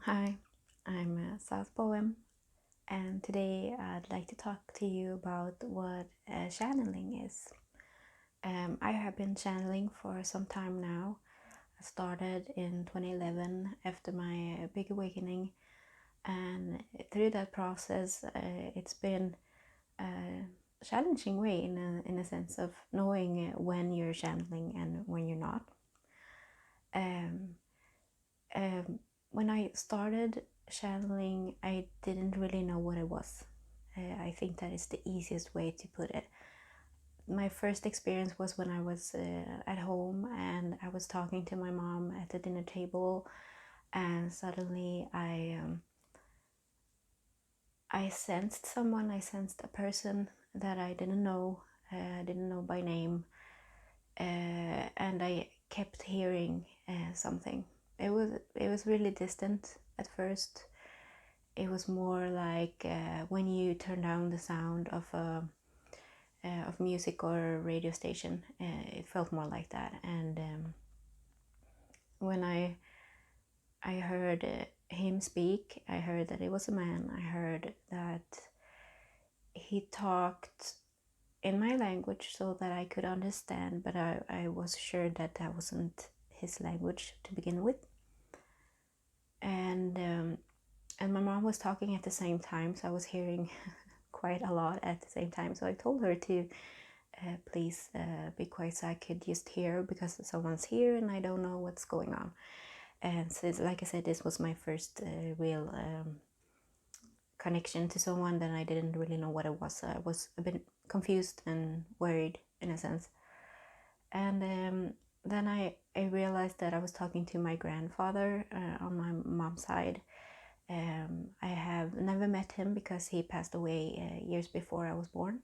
Hi, I'm South Poem, and today I'd like to talk to you about what channeling is. I have been channeling for some time now. I started in 2011 after my big awakening, and through that process, it's been a challenging way in a sense of knowing when you're channeling and when you're not. Um, um, when I started channeling, I didn't really know what it was. I think that is the easiest way to put it. My first experience was when I was at home and I was talking to my mom at the dinner table, and suddenly I sensed someone. I sensed a person that I didn't know. I didn't know by name, and I kept hearing something. It was really distant at first. It was more like when you turn down the sound of music or radio station. It felt more like that. And when I heard him speak, I heard that it was a man. I heard that he talked in my language so that I could understand, but I was sure that that wasn't his language to begin with. And my mom was talking at the same time, so I was hearing quite a lot at the same time. So I told her to please be quiet so I could just hear, because someone's here and I don't know what's going on. And so, like I said, this was my first real connection to someone that I didn't really know what it was. So I was a bit confused and worried in a sense. And then I realized that I was talking to my grandfather on my mom's side. I have never met him because he passed away years before I was born.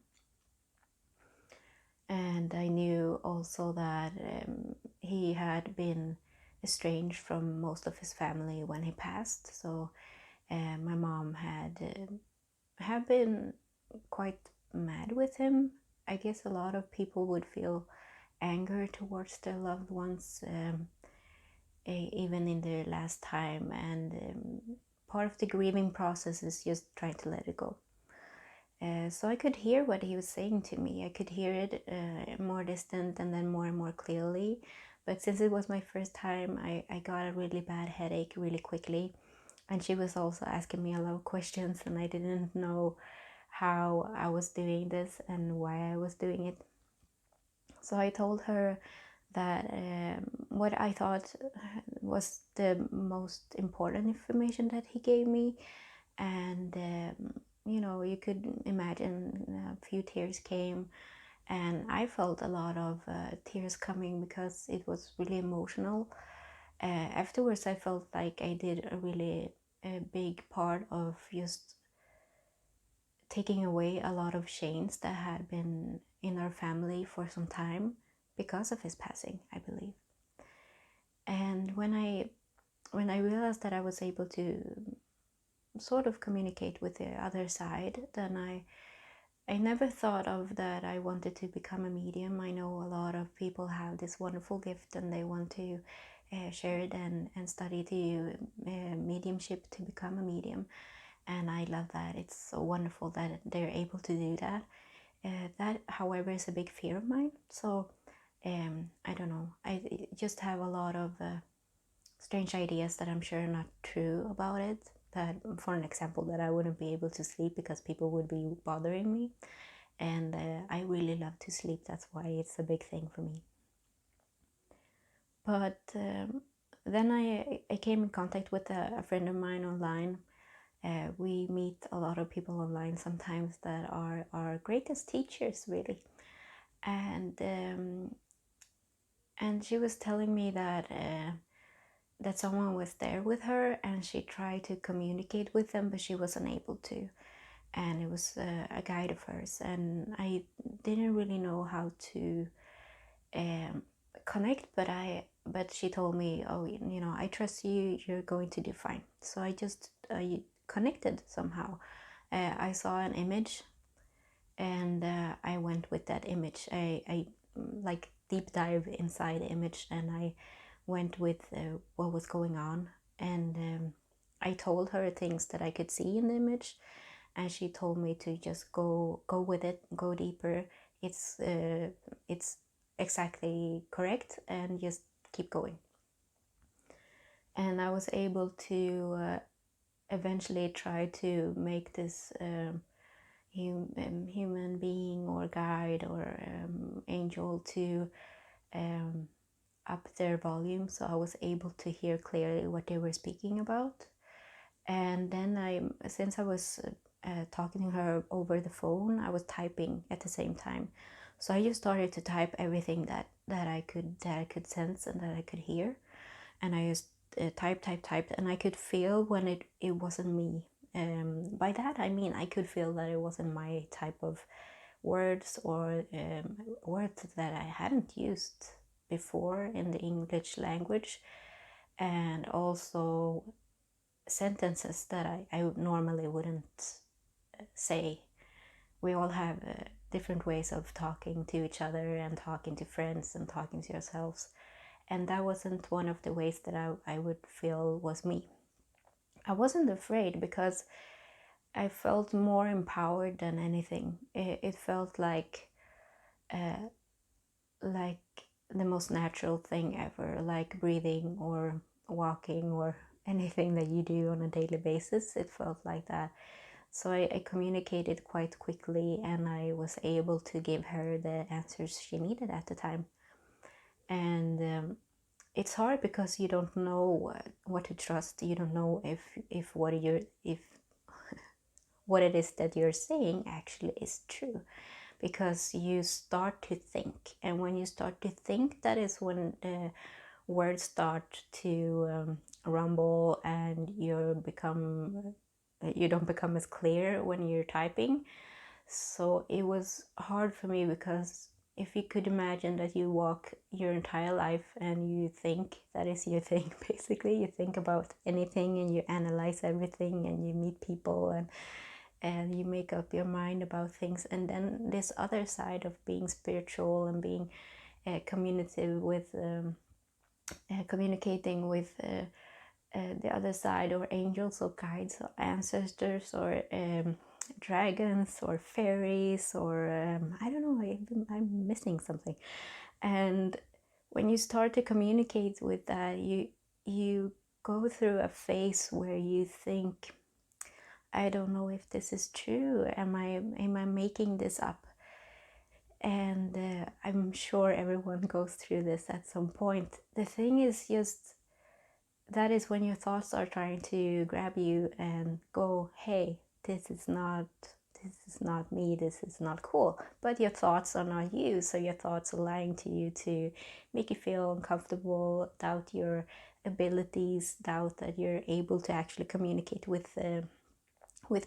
And I knew also that he had been estranged from most of his family when he passed. So my mom had been quite mad with him. I guess a lot of people would feel anger towards their loved ones, even in their last time. And part of the grieving process is just trying to let it go. So I could hear what he was saying to me. I could hear it more distant and then more and more clearly. But since it was my first time, I got a really bad headache really quickly. And she was also asking me a lot of questions, and I didn't know how I was doing this and why I was doing it. So I told her that what I thought was the most important information that he gave me. And you could imagine a few tears came, and I felt a lot of tears coming because it was really emotional. Afterwards I felt like I did a really big part of just taking away a lot of chains that had been in our family for some time because of his passing, I believe. And when I realized that I was able to sort of communicate with the other side, then I never thought of that I wanted to become a medium. I know a lot of people have this wonderful gift and they want to share it and study to mediumship to become a medium. And I love that. It's so wonderful that they're able to do that. That, however, is a big fear of mine. So I don't know. I just have a lot of strange ideas that I'm sure are not true about it. That, for an example, that I wouldn't be able to sleep because people would be bothering me. And I really love to sleep. That's why it's a big thing for me. But then I came in contact with a friend of mine online. We meet a lot of people online sometimes that are our greatest teachers, really. And she was telling me that someone was there with her and she tried to communicate with them, but she wasn't able to. And it was a guide of hers, and I didn't really know how to connect, but she told me, oh, I trust you, you're going to do fine. So I just connected somehow. I saw an image, and I went with that image. I like deep dive inside the image, and I went with what was going on. And I told her things that I could see in the image, and she told me to just go with it, go deeper. It's exactly correct, and just keep going. And I was able to eventually try to make this human being or guide or angel to up their volume, so I was able to hear clearly what they were speaking about. And then since I was talking to her over the phone, I was typing at the same time. So I just started to type everything that I could sense and that I could hear, and I just typed, and I could feel when it wasn't me. By that I mean I could feel that it wasn't my type of words, or words that I hadn't used before in the English language, and also sentences that I normally wouldn't say. We all have different ways of talking to each other and talking to friends and talking to ourselves, and that wasn't one of the ways that I would feel was me. I wasn't afraid because I felt more empowered than anything. It felt like the most natural thing ever, like breathing or walking or anything that you do on a daily basis. It felt like that. So I communicated quite quickly, and I was able to give her the answers she needed at the time. And it's hard because you don't know what to trust. You don't know if what it is that you're saying actually is true, because you start to think, and when you start to think, that is when the words start to rumble, and you don't become as clear when you're typing. So it was hard for me, because if you could imagine that you walk your entire life and you think, that is your thing basically, you think about anything and you analyze everything and you meet people and you make up your mind about things, and then this other side of being spiritual and being communicative with communicating with the other side, or angels or guides or ancestors or dragons or fairies or I don't know, I'm missing something. And when you start to communicate with that, you go through a phase where you think, I don't know if this is true. Am I making this up? And I'm sure everyone goes through this at some point. The thing is just, that is when your thoughts are trying to grab you and go, hey, this is not me, this is not cool. But your thoughts are not you, so your thoughts are lying to you to make you feel uncomfortable, doubt your abilities, doubt that you're able to actually communicate with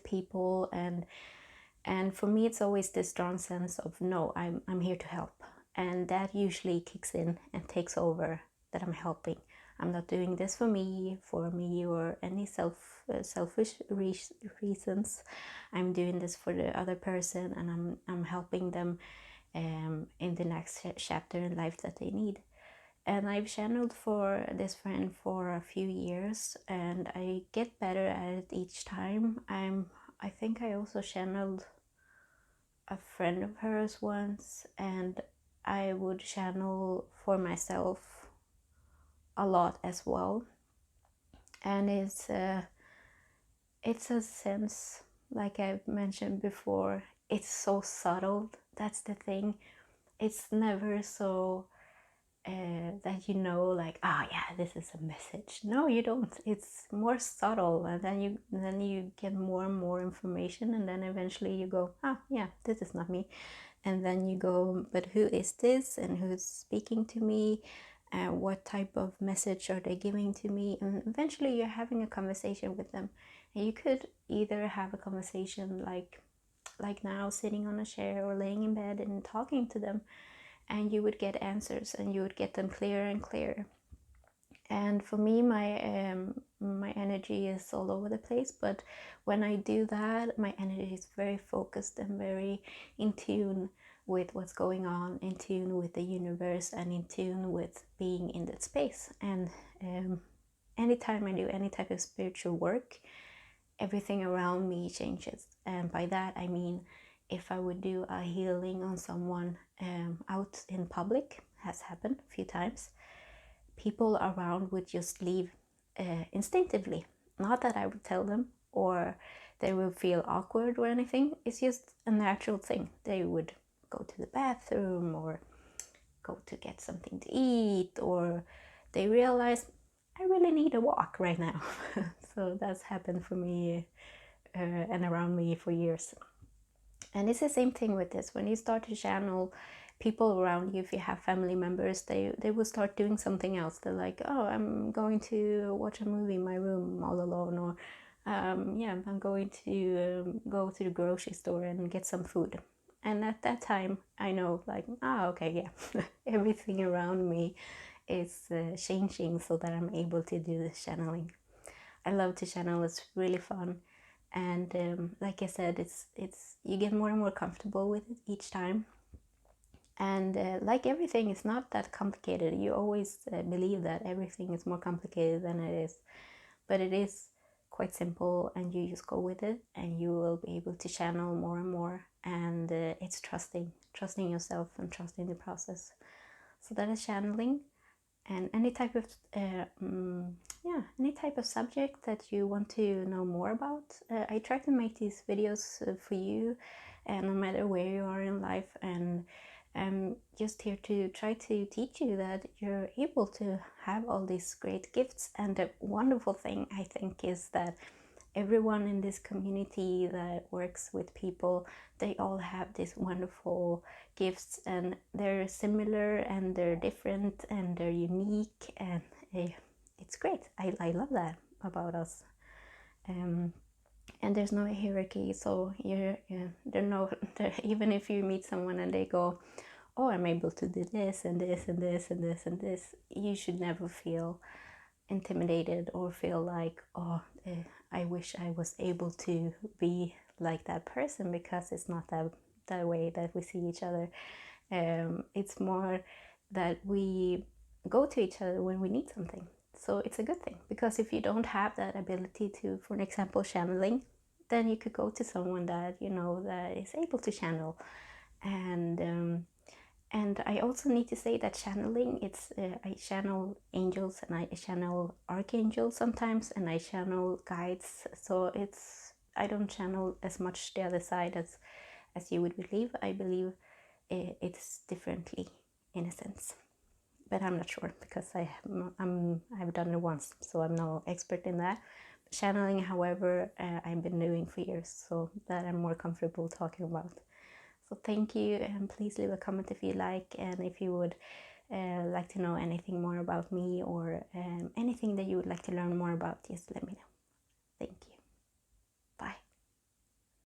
people. And for me, it's always this strong sense of, no, I'm here to help. And that usually kicks in and takes over, that I'm helping. I'm not doing this for me, or any selfish reasons. I'm doing this for the other person, and I'm helping them in the next chapter in life that they need. And I've channeled for this friend for a few years, and I get better at it each time. I think I also channeled a friend of hers once, and I would channel for myself a lot as well. And it's a sense, like I've mentioned before, it's so subtle. That's the thing. It's never so that you know, like, oh yeah, this is a message. No, you don't. It's more subtle, and then you get more and more information, and then eventually you go, oh yeah, this is not me. And then you go, but who is this, and who's speaking to me, and what type of message are they giving to me? And eventually you're having a conversation with them, and you could either have a conversation like now, sitting on a chair or laying in bed and talking to them, and you would get answers, and you would get them clearer and clearer. And for me, my energy is all over the place, but when I do that, my energy is very focused and very in tune with what's going on, in tune with the universe, and in tune with being in that space. And anytime I do any type of spiritual work, everything around me changes. And by that I mean, if I would do a healing on someone out in public, has happened a few times, people around would just leave instinctively. Not that I would tell them or they would feel awkward or anything. It's just a natural thing. They would go to the bathroom or go to get something to eat, or they realize I really need a walk right now. So that's happened for me and around me for years. And it's the same thing with this. When you start to channel, people around you, if you have family members, they will start doing something else. They're like, oh, I'm going to watch a movie in my room all alone, or yeah, I'm going to go to the grocery store and get some food. And at that time, I know, like, okay, yeah, everything around me is changing so that I'm able to do this channeling. I love to channel. It's really fun, and like I said, it's you get more and more comfortable with it each time. And like everything, it's not that complicated. You always believe that everything is more complicated than it is, but it is quite simple, and you just go with it, and you will be able to channel more and more. And it's trusting yourself and trusting the process. So that is channeling. And any type of yeah, any type of subject that you want to know more about, I try to make these videos for you, and no matter where you are in life. And I'm just here to try to teach you that you're able to have all these great gifts. And the wonderful thing, I think, is that everyone in this community that works with people, they all have these wonderful gifts, and they're similar and they're different and they're unique, and it's great. I love that about us. And there's no hierarchy, so there no even if you meet someone and they go, oh, I'm able to do this and this and this and this and this, you should never feel intimidated or feel like, oh, I wish I was able to be like that person, because it's not that way that we see each other. It's more that we go to each other when we need something. So it's a good thing, because if you don't have that ability to, for an example, channeling, then you could go to someone that you know that is able to channel. And I also need to say that channeling, it's I channel angels and I channel archangels sometimes, and I channel guides. So I don't channel as much the other side as you would believe. I believe it's differently in a sense, but I'm not sure, because I've done it once, so I'm no expert in that. Channeling, however, I've been doing for years, so that I'm more comfortable talking about. So thank you, and please leave a comment if you like, and if you would like to know anything more about me, or anything that you would like to learn more about, just let me know. Thank you.